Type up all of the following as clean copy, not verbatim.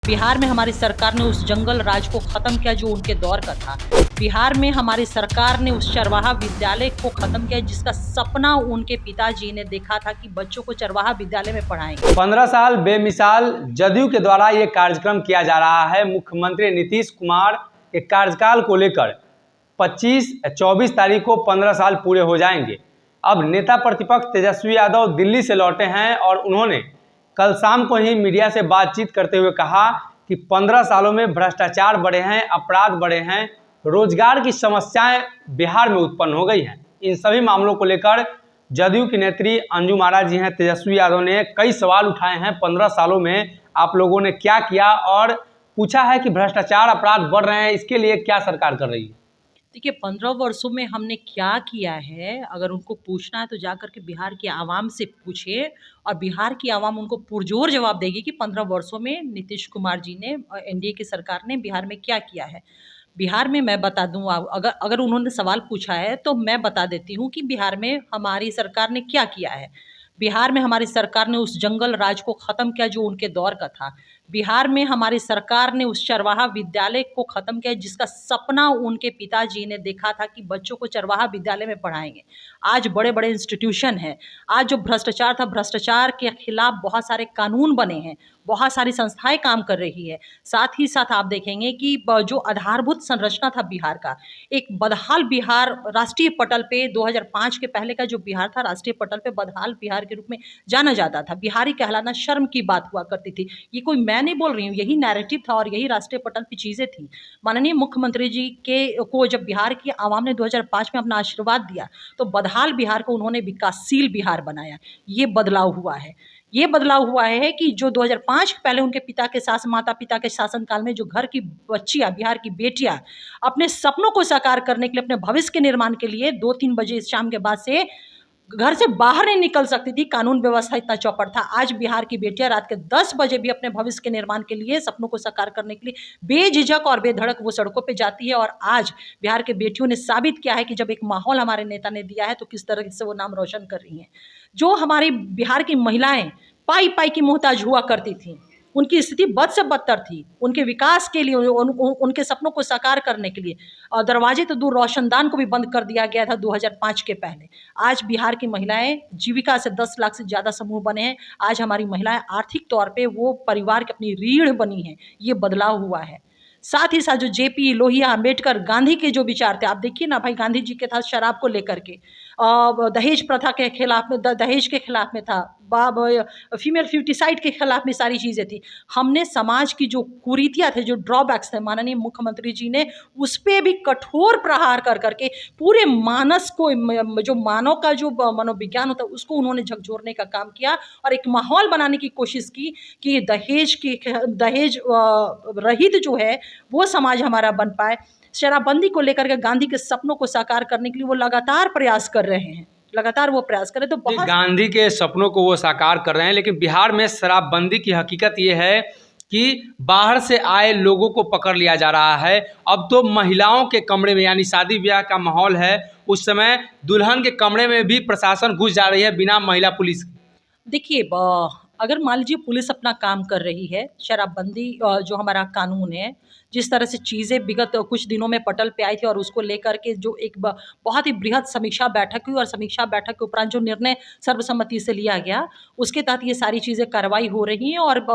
बिहार में हमारी सरकार ने उस जंगल राज को खत्म किया जो उनके दौर का था। बिहार में हमारी सरकार ने उस चरवाहा विद्यालय को खत्म किया जिसका सपना उनके पिताजी ने देखा था कि बच्चों को चरवाहा विद्यालय में पढ़ाएंगे। 15 साल बेमिसाल जदयू के द्वारा ये कार्यक्रम किया जा रहा है। मुख्यमंत्री नीतीश कुमार के कार्यकाल को लेकर 24 तारीख को 15 साल पूरे हो जाएंगे। अब नेता प्रतिपक्ष तेजस्वी यादव दिल्ली से लौटे हैं और उन्होंने कल शाम को ही मीडिया से बातचीत करते हुए कहा कि 15 सालों में भ्रष्टाचार बढ़े हैं, अपराध बढ़े हैं, रोजगार की समस्याएं बिहार में उत्पन्न हो गई हैं। इन सभी मामलों को लेकर जदयू की नेत्री अंजू महाराज जी हैं तेजस्वी यादव ने कई सवाल उठाए हैं। 15 सालों में आप लोगों ने क्या किया और पूछा है कि भ्रष्टाचार अपराध बढ़ रहे हैं, इसके लिए क्या सरकार कर रही है। देखिए, 15 वर्षों में हमने क्या किया है, अगर उनको पूछना है तो जाकर के बिहार की आवाम से पूछे और बिहार की आवाम उनको पुरजोर जवाब देगी कि 15 वर्षों में नीतीश कुमार जी ने, एनडीए की सरकार ने बिहार में क्या किया है। बिहार में मैं बता दूं, अगर अगर उन्होंने सवाल पूछा है तो मैं बता देती हूँ कि बिहार में हमारी सरकार ने क्या किया है। बिहार में हमारी सरकार ने उस जंगल राज को खत्म किया जो उनके दौर का था। बिहार में हमारी सरकार ने उस चरवाहा विद्यालय को खत्म किया जिसका सपना उनके पिताजी ने देखा था कि बच्चों को चरवाहा विद्यालय में पढ़ाएंगे। आज बड़े बड़े इंस्टीट्यूशन हैं। आज जो भ्रष्टाचार था, भ्रष्टाचार के खिलाफ बहुत सारे कानून बने हैं, बहुत सारी संस्थाएं काम कर रही है। साथ ही साथ आप देखेंगे कि जो आधारभूत संरचना था बिहार का, एक बदहाल बिहार राष्ट्रीय पटल पे 2005 के पहले का जो बिहार था, राष्ट्रीय पटल पे बदहाल बिहार के रूप में जाना जाता था। बिहारी कहलाना शर्म की बात हुआ करती थी। ये कोई मैं नहीं बोल रही हूँ, यही नैरेटिव था और यही राष्ट्रीय पटल की चीजें थी। माननीय मुख्यमंत्री जी के को जब बिहार की आवाम ने 2005 में अपना आशीर्वाद दिया तो बदहाल बिहार को उन्होंने विकासशील बिहार बनाया। ये बदलाव हुआ है। ये बदलाव हुआ है कि जो 2005 पहले उनके पिता के साथ, माता पिता के शासनकाल में जो घर की बच्चियां, बिहार की बेटियां अपने सपनों को साकार करने के लिए, अपने भविष्य के निर्माण के लिए 2-3 बजे इस शाम के बाद से घर से बाहर नहीं निकल सकती थी। कानून व्यवस्था इतना चौपट था। आज बिहार की बेटियां रात के 10 बजे भी अपने भविष्य के निर्माण के लिए, सपनों को साकार करने के लिए बेझिझक और बेधड़क वो सड़कों पे जाती है। और आज बिहार के बेटियों ने साबित किया है कि जब एक माहौल हमारे नेता ने दिया है तो किस तरह से वो नाम रोशन कर रही हैं। जो हमारी बिहार की महिलाएं पाई पाई की मोहताज हुआ करती थी, उनकी स्थिति बद से बदतर थी। उनके विकास के लिए, उनके सपनों को साकार करने के लिए दरवाजे तो दूर, रोशनदान को भी बंद कर दिया गया था 2005 के पहले। आज बिहार की महिलाएं जीविका से 10 लाख से ज़्यादा समूह बने हैं। आज हमारी महिलाएं आर्थिक तौर पे वो परिवार की अपनी रीढ़ बनी हैं। ये बदलाव हुआ है। साथ ही साथ जो जेपी, लोहिया, अम्बेडकर, गांधी के जो विचार थे, आप देखिए ना भाई, गांधी जी के था शराब को लेकर के, दहेज प्रथा के खिलाफ में, दहेज के खिलाफ में था, फीमेल फ्यूटिसाइड के खिलाफ में सारी चीज़ें थी। हमने समाज की जो कुरीतियाँ थे, जो ड्रॉबैक्स थे, माननीय मुख्यमंत्री जी ने उस पर भी कठोर प्रहार कर करके पूरे मानस को, जो मानव का जो मनोविज्ञान होता है उसको उन्होंने झकझोरने का काम किया और एक माहौल बनाने की कोशिश की कि दहेज रहित जो है वो समाज हमारा बन पाए। शराबबंदी को लेकर के गांधी के सपनों को साकार करने के लिए वो लगातार प्रयास कर रहे हैं, लगातार वो प्रयास करें तो बहुत गांधी के सपनों को वो साकार कर रहे हैं, लेकिन बिहार में शराबबंदी की हकीकत ये है कि बाहर से आए लोगों को पकड़ लिया जा रहा है। अब तो महिलाओं के कमरे में, यानी शादी ब्याह का माहौल है, उस समय दुल्हन के कमरे में भी प्रशासन घुस जा रही है बिना महिला पुलिस। देखिए, अगर मान लीजिए पुलिस अपना काम कर रही है, शराबबंदी जो हमारा कानून है, जिस तरह से चीज़ें विगत कुछ दिनों में पटल पे आई थी और उसको लेकर के जो एक बहुत ही बृहद समीक्षा बैठक हुई और समीक्षा बैठक के उपरांत जो निर्णय सर्वसम्मति से लिया गया, उसके तहत ये सारी चीज़ें कार्रवाई हो रही हैं। और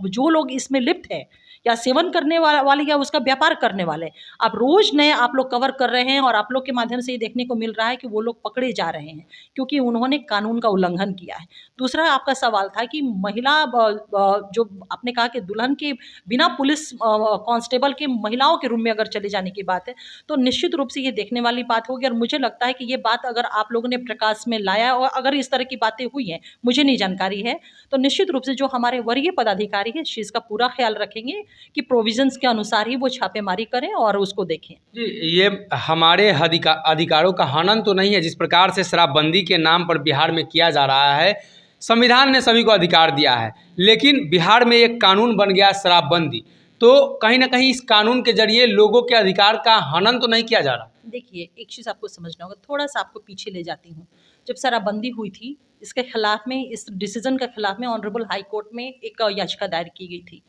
जो लोग इसमें लिप्त हैं या सेवन करने वाले या उसका व्यापार करने वाले, आप रोज नए आप लोग कवर कर रहे हैं और आप लोग के माध्यम से ये देखने को मिल रहा है कि वो लोग पकड़े जा रहे हैं क्योंकि उन्होंने कानून का उल्लंघन किया है। दूसरा आपका सवाल था कि महिला, जो आपने कहा कि दुल्हन के बिना पुलिस कांस्टेबल के महिलाओं के रूम में अगर चले जाने की बात है तो निश्चित रूप से ये देखने वाली बात होगी। और मुझे लगता है कि ये बात अगर आप लोगों ने प्रकाश में लाया और अगर इस तरह की बातें हुई हैं, मुझे नहीं जानकारी है, तो निश्चित रूप से जो हमारे वरीय पदाधिकारी है इस चीज़ का पूरा ख्याल रखेंगे कि प्रोविजंस के अनुसार ही वो छापेमारी करें और उसको देखें। जी, ये हमारे अधिकारों का हनन तो नहीं है जिस प्रकार से शराबबंदी के नाम पर बिहार में किया जा रहा है। संविधान ने सभी को अधिकार दिया है, लेकिन बिहार में एक कानून बन गया शराबबंदी, तो कहीं ना कहीं इस कानून के जरिए लोगों के अधिकार का हनन तो नहीं किया जा रहा। देखिए, एक चीज़ आपको समझना होगा, थोड़ा सा आपको पीछे ले जाती हूँ। जब शराबबंदी हुई थी, इसके खिलाफ में, इस डिसीजन के खिलाफ में ऑनरेबल हाई कोर्ट में एक याचिका दायर की गई थी।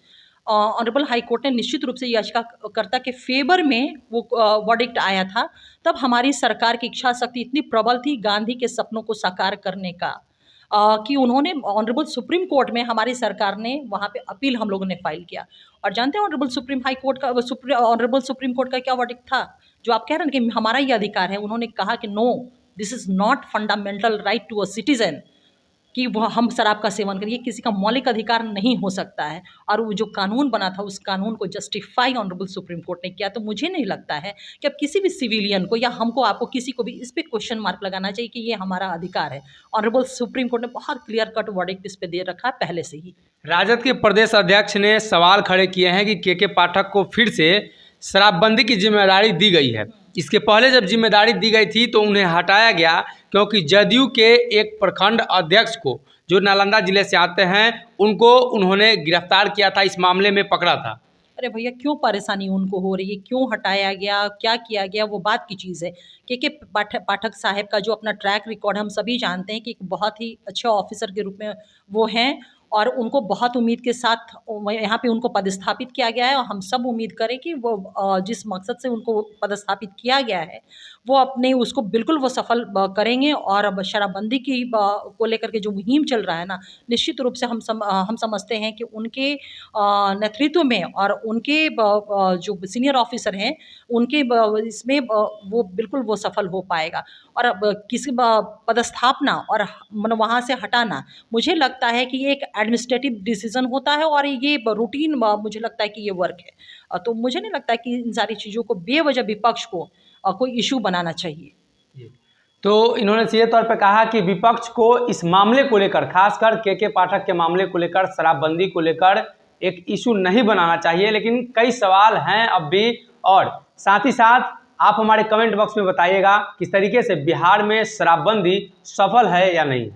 ऑनरेबल हाई कोर्ट ने निश्चित रूप से याचिकाकर्ता के फेवर में वो वर्डिक्ट आया था, तब हमारी सरकार की इच्छा शक्ति इतनी प्रबल थी गांधी के सपनों को साकार करने का, कि उन्होंने ऑनरेबल सुप्रीम कोर्ट में हमारी सरकार ने वहाँ पे अपील हम लोगों ने फाइल किया। और जानते हैं ऑनरेबल सुप्रीम हाई कोर्ट का ऑनरेबल सुप्रीम कोर्ट का क्या वर्डिक्ट था? जो आप कह रहे हैं कि हमारा ये अधिकार है, उन्होंने कहा कि no, this is not fundamental right to a citizen कि वह हम शराब का सेवन करिए, किसी का मौलिक अधिकार नहीं हो सकता है। और वो जो कानून बना था उस कानून को जस्टिफाई ऑनरेबल सुप्रीम कोर्ट ने किया। तो मुझे नहीं लगता है कि अब किसी भी सिविलियन को या हमको आपको किसी को भी इस पे क्वेश्चन मार्क लगाना चाहिए कि ये हमारा अधिकार है। ऑनरेबल सुप्रीम कोर्ट ने बहुत क्लियर कट वर्डिक्ट इस पे दे रखा है पहले से ही। राजद के प्रदेश अध्यक्ष ने सवाल खड़े किए हैं कि के पाठक को फिर से शराबबंदी की जिम्मेदारी दी गई है। इसके पहले जब जिम्मेदारी दी गई थी तो उन्हें हटाया गया क्योंकि जदयू के एक प्रखंड अध्यक्ष को, जो नालंदा जिले से आते हैं, उनको उन्होंने गिरफ्तार किया था, इस मामले में पकड़ा था। अरे भैया, क्यों परेशानी उनको हो रही है, क्यों हटाया गया, क्या किया गया, वो बात की चीज़ है। के पाठक साहब का जो अपना ट्रैक रिकॉर्ड हम सभी जानते हैं कि एक बहुत ही अच्छे ऑफिसर के रूप में वो हैं, और उनको बहुत उम्मीद के साथ यहाँ पे उनको पदस्थापित किया गया है। और हम सब उम्मीद करें कि वो जिस मकसद से उनको पदस्थापित किया गया है वो अपने उसको बिल्कुल वो सफल करेंगे। और अब शराबबंदी की को लेकर के जो मुहिम चल रहा है ना, निश्चित रूप से हम समझते हैं कि उनके नेतृत्व में और उनके जो सीनियर ऑफिसर हैं उनके इसमें वो बिल्कुल वो सफल हो पाएगा। और अब किसी पदस्थापना और मतलब वहाँ से हटाना, मुझे लगता है कि ये एक एडमिनिस्ट्रेटिव डिसीजन होता है और ये रूटीन मुझे लगता है कि ये वर्क है। तो मुझे नहीं लगता कि इन सारी चीज़ों को बेवजह विपक्ष को कोई इशू बनाना चाहिए। तो इन्होंने सीधे तौर पर कहा कि विपक्ष को इस मामले को लेकर, खासकर के पाठक के मामले को लेकर, शराबबंदी को लेकर एक इशू नहीं बनाना चाहिए, लेकिन कई सवाल हैं अब भी। और साथ ही साथ आप हमारे कमेंट बॉक्स में बताइएगा किस तरीके से बिहार में शराबबंदी सफल है या नहीं।